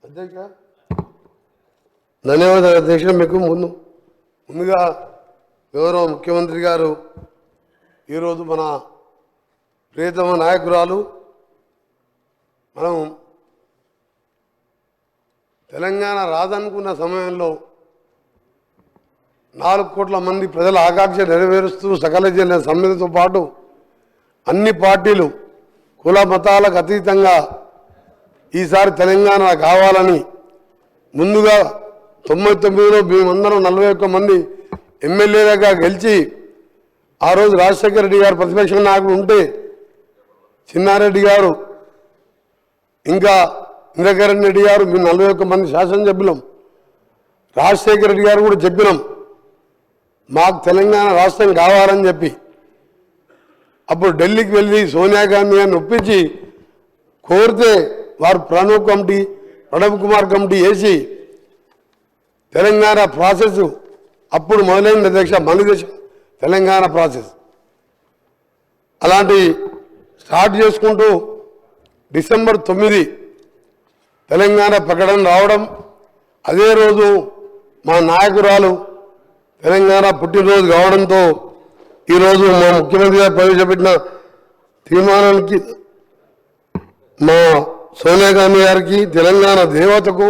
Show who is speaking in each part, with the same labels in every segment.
Speaker 1: అధ్యక్ష ధన్యవాదాలు అధ్యక్ష. మీకు ముందుగా గౌరవ ముఖ్యమంత్రి గారు ఈరోజు మన ప్రియతమ నాయకురాలు మనం తెలంగాణ రాదనుకున్న సమయంలో 4 కోట్ల మంది ప్రజల ఆకాంక్ష నెరవేరుస్తూ సకల జన సమ్మెతో పాటు అన్ని పార్టీలు కుల మతాలకు అతీతంగా ఈసారి తెలంగాణ కావాలని ముందుగా 99లో మేమందరం 41 మంది ఎమ్మెల్యేలుగా గెలిచి ఆ రోజు రాజశేఖర రెడ్డి గారు ప్రతిపక్ష నాయకుడు ఉంటే చిన్నారెడ్డి గారు ఇంకా ఇంద్రకరణ్ రెడ్డి గారు మేము 41 మంది శాసనసభ్యులం. రాజశేఖర రెడ్డి గారు కూడా చెప్పినాం మాకు తెలంగాణ రాష్ట్రం కావాలని చెప్పి. అప్పుడు ఢిల్లీకి వెళ్ళి సోనియా గాంధీ గారిని ఒప్పించి కోరితే వారు ప్రణబ్ కుమార్ కమిటీ వేసి తెలంగాణ ప్రాసెస్ అప్పుడు మొదలైంది అధ్యక్ష. మన దేశం తెలంగాణ ప్రాసెస్ అలాంటి స్టార్ట్ చేసుకుంటూ డిసెంబర్ 9 తెలంగాణ ప్రకటన రావడం, అదే రోజు మా నాయకురాలు తెలంగాణ పుట్టినరోజు కావడంతో ఈరోజు మా ముఖ్యమంత్రి గారు ప్రవేశపెట్టిన తీర్మానానికి మా సోనియా గాంధీ గారికి తెలంగాణ దేవతకు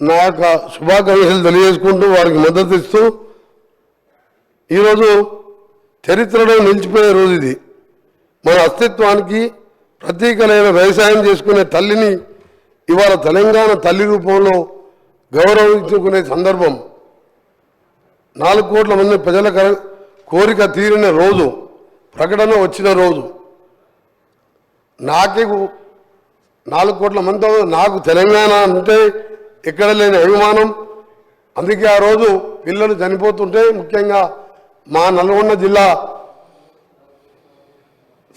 Speaker 1: నా యొక్క శుభాకాంక్షలు తెలియజేసుకుంటూ వారికి మద్దతు ఇస్తూ ఈరోజు చరిత్రలో నిలిచిపోయే రోజు ఇది. మన అస్తిత్వానికి ప్రతీకలైన వ్యవసాయం చేసుకునే తల్లిని ఇవాళ తెలంగాణ తల్లి రూపంలో గౌరవించుకునే సందర్భం. 4 కోట్ల మంది ప్రజల కోరిక తీరిన రోజు, ప్రకటన వచ్చిన రోజు. నాకే 4 కోట్ల మంది నాకు తెలంగాణ అంటే ఎక్కడ లేని అభిమానం. అందుకే ఆ రోజు పిల్లలు చనిపోతుంటే ముఖ్యంగా మా నల్గొండ జిల్లా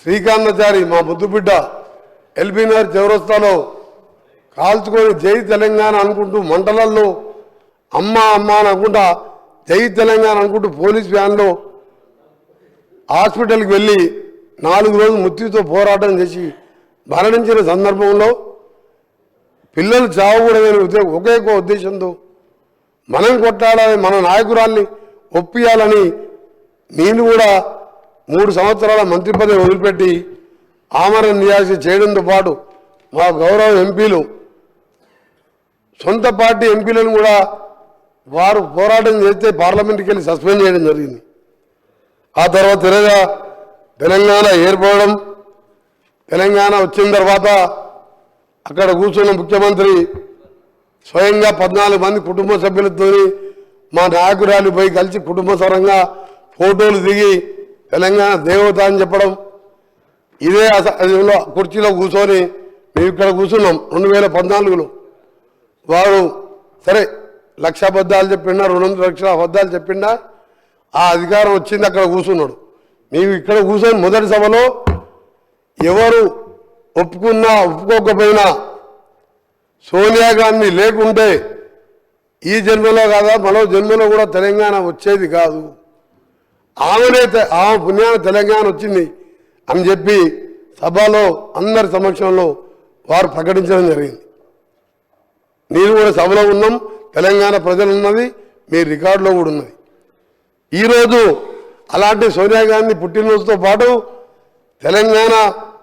Speaker 1: శ్రీకాంతాచారి మా ముద్దుబిడ్డ ఎల్బీనగర్ చౌరస్తాలో కాల్చుకొని జై తెలంగాణ అనుకుంటూ మంటలల్లో అమ్మ అమ్మ అని అనుకుంటా జై తెలంగాణ అనుకుంటూ పోలీస్ వ్యాన్లో హాస్పిటల్కి వెళ్ళి 4 రోజులు మృత్యుతో పోరాటం చేసి మరణించిన సందర్భంలో పిల్లలు చావకూడదని ఒకే ఉద్దేశంతో మనం కొట్టాలని, మన నాయకురాల్ని ఒప్పియాలని నేను కూడా 3 సంవత్సరాల మంత్రి పదవి వదిలిపెట్టి ఆమరణ నిరాశ చేయడంతో పాటు మా గౌరవ ఎంపీలు, సొంత పార్టీ ఎంపీలను కూడా వారు పోరాటం చేస్తే పార్లమెంట్కి వెళ్ళి సస్పెండ్ చేయడం జరిగింది. ఆ తర్వాత తెలంగాణ ఏర్పడడం, తెలంగాణ వచ్చిన తర్వాత అక్కడ కూర్చున్న ముఖ్యమంత్రి స్వయంగా 14 మంది కుటుంబ సభ్యులతో మా నాయకురాలు పోయి కలిసి కుటుంబ సరంగా ఫోటోలు దిగి తెలంగాణ దేవత అని చెప్పడం. ఇదే కుర్చీలో కూర్చొని మేము ఇక్కడ కూర్చున్నాం 2014లో. వారు సరే 1,00,000 అబద్ధాలు చెప్పిండా, 200 లక్షల అబద్ధాలు చెప్పిండా, ఆ అధికారం వచ్చింది అక్కడ కూర్చున్నాడు. మేము ఇక్కడ కూర్చొని మొదటి సభలో ఎవరు ఒప్పుకున్నా ఒప్పుకోకపోయినా సోనియా గాంధీ లేకుంటే ఈ జన్మలో కాదా మరో జన్మలో కూడా తెలంగాణ వచ్చేది కాదు, ఆమె పుణ్యాన తెలంగాణ వచ్చింది అని చెప్పి సభలో అందరి సమక్షంలో వారు ప్రకటించడం జరిగింది. నేను కూడా సభలో ఉన్నాం, తెలంగాణ ప్రజలు ఉన్నది, మీ రికార్డులో కూడా ఉన్నది. ఈరోజు అలాంటి సోనియా గాంధీ పుట్టినరోజుతో పాటు తెలంగాణ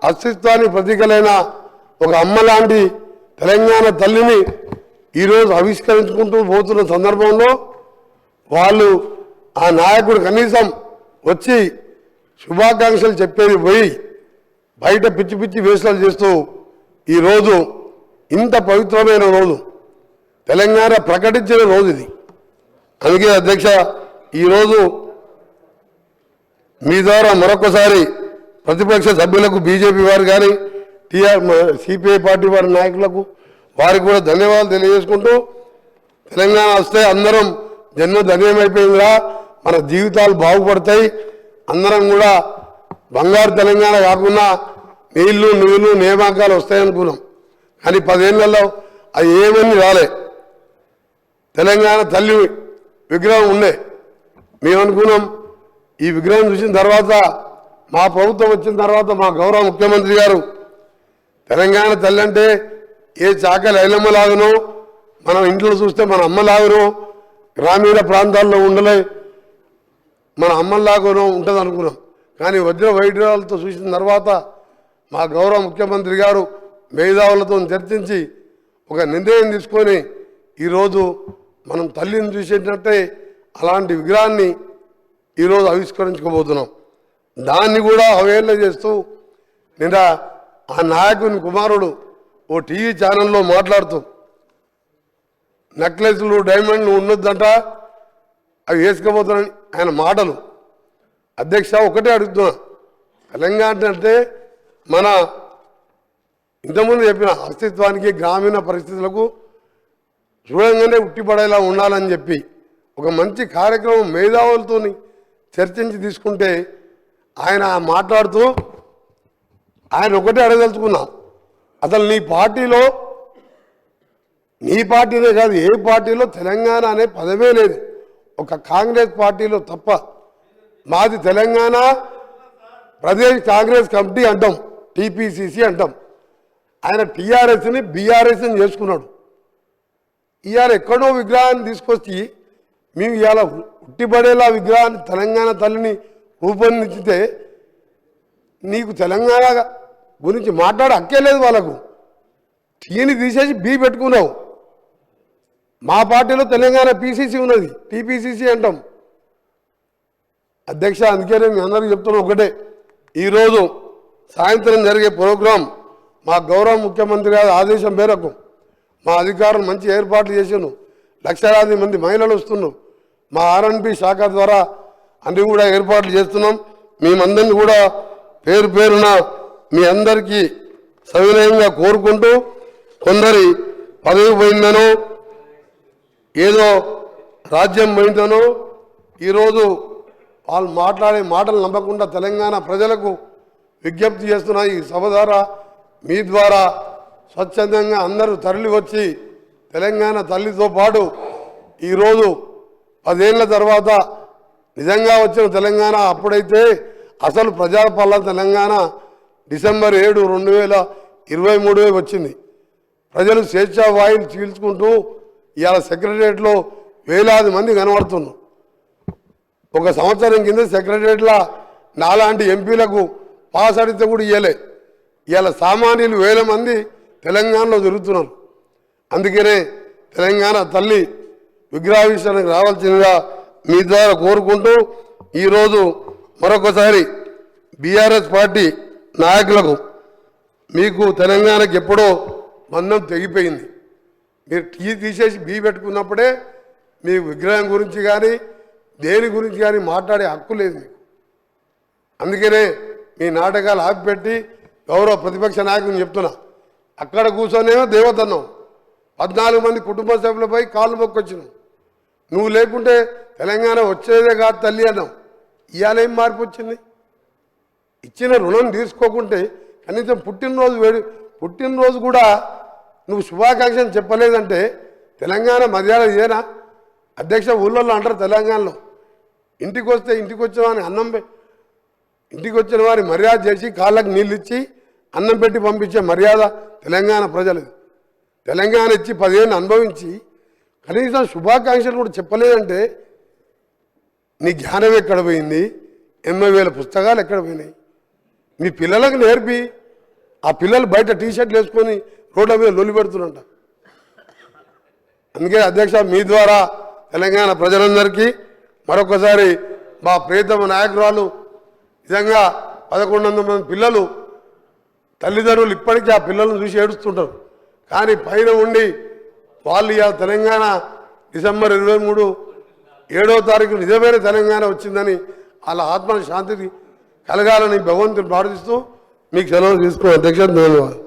Speaker 1: అస్తిత్వానికి ప్రతీకలైన ఒక అమ్మ లాంటి తెలంగాణ తల్లిని ఈరోజు ఆవిష్కరించుకుంటూ పోతున్న సందర్భంలో వాళ్ళు ఆ నాయకుడు కనీసం వచ్చి శుభాకాంక్షలు చెప్పేది పోయి బయట పిచ్చి పిచ్చి వేషాలు చేస్తూ ఈరోజు ఇంత పవిత్రమైన రోజు తెలంగాణ ప్రకటించిన రోజు ఇది. అందుకే అధ్యక్ష ఈరోజు మీ ద్వారా మరొకసారి ప్రతిపక్ష సభ్యులకు, బీజేపీ వారు కానీ సిపిఐ పార్టీ వారి నాయకులకు వారికి కూడా ధన్యవాదాలు తెలియజేసుకుంటూ తెలంగాణ వస్తే అందరం జన్మ ధన్యమైపోయిందిరా, మన జీవితాలు బాగుపడతాయి, అందరం కూడా బంగారు తెలంగాణ కాకుండా నీళ్లు నిధులు నియామకాలు వస్తాయనుకున్నాం. కానీ 10 ఏళ్లలో అది ఏమని రాలే. తెలంగాణ తల్లి విగ్రహం ఉండే, మేము అనుకున్నాం ఈ విగ్రహం చూసిన తర్వాత మా ప్రభుత్వం వచ్చిన తర్వాత మా గౌరవ ముఖ్యమంత్రి గారు తెలంగాణ తల్లి అంటే ఏ చాకలి ఐలమ్మలాగనో, మనం ఇంట్లో చూస్తే మన అమ్మలాగనో, గ్రామీణ ప్రాంతాల్లో ఉండలే మన అమ్మలాగనో ఉంటుంది అనుకున్నాం. కానీ వజ్ర వైద్యులతో చూసిన తర్వాత మా గౌరవ ముఖ్యమంత్రి గారు మేధావులతో చర్చించి ఒక నిర్ణయం తీసుకొని ఈరోజు మనం తల్లిని చూసేటట్టే అలాంటి విగ్రహాన్ని ఈరోజు ఆవిష్కరించుకోబోతున్నాం. దాన్ని కూడా అవేళ చేస్తూ నిన్న ఆ నాయకుని కుమారుడు ఓ టీవీ ఛానల్లో మాట్లాడుతూ నెక్లెస్లు డైమండ్లు ఉన్నదంట, అవి వేసుకోబోతున్నాయని ఆయన మాటలు. అధ్యక్ష ఒకటే అడుగుతున్నా, తెలంగాణ అంటే మన ఇంతకుముందు చెప్పిన అస్తిత్వానికి గ్రామీణ పరిస్థితులకు చూడంగానే ఉట్టిపడేలా ఉండాలని చెప్పి ఒక మంచి కార్యక్రమం మేధావులతో చర్చించి తీసుకుంటే ఆయన మాట్లాడుతూ ఆయన ఒకటే అడగదలుచుకున్నా, అసలు నీ పార్టీనే కాదు ఏ పార్టీలో తెలంగాణ అనే పదమే లేదు, ఒక కాంగ్రెస్ పార్టీలో తప్ప. మాది తెలంగాణ ప్రదేశ్ కాంగ్రెస్ కమిటీ అంటాం, టీపీసీసీ అంటాం. ఆయన టీఆర్ఎస్ని బీఆర్ఎస్ని చేసుకున్నాడు. ఇవాళ ఎక్కడో విగ్రహాన్ని తీసుకొచ్చి మేము ఇవాళ ఉట్టిపడేలా విగ్రహాన్ని తెలంగాణ తల్లిని రూపొందించితే నీకు తెలంగాణ గురించి మాట్లాడే హక్కే లేదు. వాళ్ళకు టీని తీసేసి బీ పెట్టుకున్నావు. మా పార్టీలో తెలంగాణ పీసీసీ ఉన్నది, టీపీసీసీ అంటాం. అధ్యక్ష అందుకనే మీ అందరికీ చెప్తున్నా ఒకటే, ఈరోజు సాయంత్రం జరిగే ప్రోగ్రాం మా గౌరవ ముఖ్యమంత్రి గారి ఆదేశం మేరకు మా అధికారులు మంచి ఏర్పాట్లు చేసాను. లక్షలాది మంది మహిళలు వస్తున్నారు. మా ఆర్ఎండ్బి శాఖ ద్వారా అన్ని కూడా ఏర్పాట్లు చేస్తున్నాం. మేమందరినీ కూడా పేరు పేరున మీ అందరికీ సవినయంగా కోరుకుంటూ, కొందరి పదవి పోయిందనో ఏదో రాజ్యం పోయిందనో ఈరోజు వాళ్ళు మాట్లాడే మాటలు నమ్మకుండా తెలంగాణ ప్రజలకు విజ్ఞప్తి చేస్తున్నా. ఈ సభ ద్వారా మీ ద్వారా స్వచ్ఛందంగా అందరూ తరలి వచ్చి తెలంగాణ తల్లితో పాటు ఈరోజు 10 ఏళ్ల తర్వాత నిజంగా వచ్చిన తెలంగాణ, అప్పుడైతే అసలు ప్రజాపాలన తెలంగాణ డిసెంబర్ 7, 2023 వచ్చింది. ప్రజలు స్వేచ్ఛా వాయులు చీల్చుకుంటూ ఇవాళ సెక్రటరియట్లో వేలాది మంది కనబడుతున్నారు. ఒక సంవత్సరం కింద సెక్రటరియట్లో నాలాంటి ఎంపీలకు పాస్ అడిగితే కూడా ఇవ్వలే. ఇవాళ సామాన్యులు వేల మంది తెలంగాణలో తిరుగుతున్నారు. అందుకనే తెలంగాణ తల్లి విగ్రహావిష్కరణకు రావాల్సిందిగా మీ ద్వారా కోరుకుంటూ, ఈరోజు మరొకసారి బీఆర్ఎస్ పార్టీ నాయకులకు మీకు తెలంగాణకి ఎప్పుడో బంధం తెగిపోయింది. మీరు టీ తీసేసి బీ పెట్టుకున్నప్పుడే మీ విగ్రహం గురించి కానీ దేని గురించి కానీ మాట్లాడే హక్కు లేదు మీకు. అందుకనే మీ నాటకాలు ఆపిపెట్టి గౌరవ ప్రతిపక్ష నాయకుని చెప్తున్నా, అక్కడ కూర్చొనేమో దేవతన్నాం, 14 మంది కుటుంబ సభ్యులపై కాళ్ళు మొక్కొచ్చినావు. నువ్వు లేకుంటే తెలంగాణ వచ్చేదే కాదు తల్లి అన్నావు. ఇవాళ ఏం మార్పు వచ్చింది? ఇచ్చిన రుణం తీసుకోకుంటే కనీసం పుట్టినరోజు కూడా నువ్వు శుభాకాంక్షలు చెప్పలేదంటే తెలంగాణ మర్యాద ఇదేనా? అధ్యక్ష ఊళ్ళల్లో అంటారు తెలంగాణలో, ఇంటికి వస్తే ఇంటికి వచ్చిన వారిని ఇంటికి వచ్చిన వారి మర్యాద చేసి కాళ్ళకు నీళ్ళు ఇచ్చి అన్నం పెట్టి పంపించే మర్యాద తెలంగాణ ప్రజలది. తెలంగాణ ఇచ్చి 10 ఏళ్ళు అనుభవించి కనీసం శుభాకాంక్షలు కూడా చెప్పలేదంటే నీ జ్ఞానం ఎక్కడ పోయింది? 80,000 పుస్తకాలు ఎక్కడ పోయినాయి? మీ పిల్లలకు నేర్పి ఆ పిల్లలు బయట టీషర్ట్లు వేసుకొని రోడ్ల మీద లొల్లి పెడుతున్నంట. అందుకే అధ్యక్ష మీ ద్వారా తెలంగాణ ప్రజలందరికీ మరొకసారి మా ప్రియతమ నాయకురాలు నిజంగా 1100 మంది పిల్లలు తల్లిదండ్రులు ఇప్పటికీ ఆ పిల్లలను చూసి ఏడుస్తుంటారు. కానీ పైన ఉండి వాళ్ళు ఇవాళ తెలంగాణ డిసెంబర్ 23, 7వ తారీఖు నిజమైన తెలంగాణ వచ్చిందని వాళ్ళ ఆత్మ శాంతికి కలగాలని భగవంతుని ప్రార్థిస్తూ మీకు సెలవు తీసుకున్న అధ్యక్ష ధన్యవాదాలు.